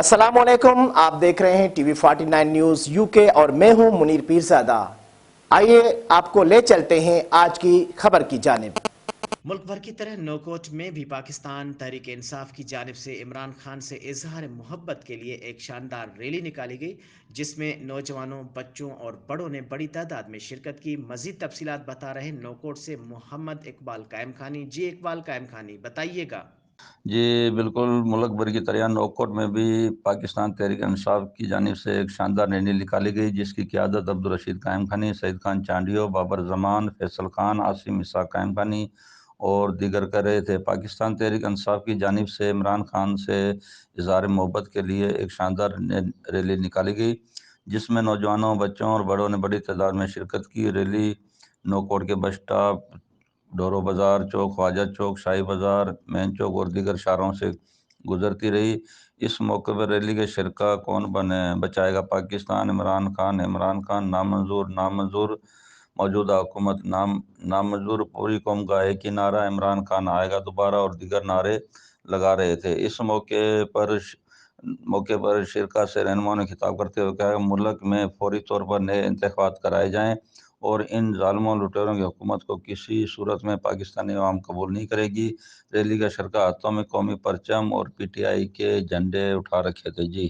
अस्सलाम वालेकुम। आप देख रहे हैं टीवी 49 न्यूज यूके और मैं हूं मुनीर पीरजादा। आइए आपको ले चलते हैं आज की खबर की जानिब। मुल्क भर की तरह नौकोट में भी पाकिस्तान तहरीक इंसाफ की जानिब से इमरान खान से इजहार मोहब्बत के लिए एक शानदार रैली निकाली गई, जिसमें नौजवानों, बच्चों और बड़ों ने बड़ी तादाद में शिरकत की। मजीद तफसीलात बता रहे नौकोट से मोहम्मद इकबाल कायम खानी। जी इकबाल कायम खानी, बताइएगा। जी बिल्कुल, मुल्क भर की तरह नौकोट में भी पाकिस्तान तहरीक इंसाफ की जानिब से एक शानदार रैली निकाली गई, जिसकी क़यादत अब्दुल रशीद कायम खानी, सईद खान चांडियो, बाबर जमान, फैसल खान, आसिम इसा कायम खानी और दीगर कर रहे थे। पाकिस्तान तहरीक इंसाफ की जानिब से इमरान खान से इजहार मोहब्बत के लिए एक शानदार रैली निकाली गई, जिसमें नौजवानों, बच्चों और बड़ों ने बड़ी तादाद में शिरकत की। रैली नौकोट के बस स्टॉप, डोरो बाज़ार चौक, ख्वाजा चौक, शाही बाज़ार, मेन चौक और दीगर शाहरों से गुजरती रही। इस मौके पर रैली के शिरका कौन बचाएगा पाकिस्तान, इमरान खान नामंजूर, नामंजूर, मौजूदा हुकूमत नामंजूर, पूरी कौम का एक ही नारा, इमरान खान आएगा दोबारा और दीगर नारे लगा रहे थे। इस मौके पर शिरका से रहनुमाओं ने खिताब करते हुए कहा कि मुल्क में फौरी तौर पर नए इंतखाबात कराए जाएँ और इन जालिमों लुटेरों की हुकूमत को किसी सूरत में पाकिस्तानी अवाम कबूल नहीं करेगी। रैली का शिरका हाथों में कौमी परचम और PTI के झंडे उठा रखे थे। जी।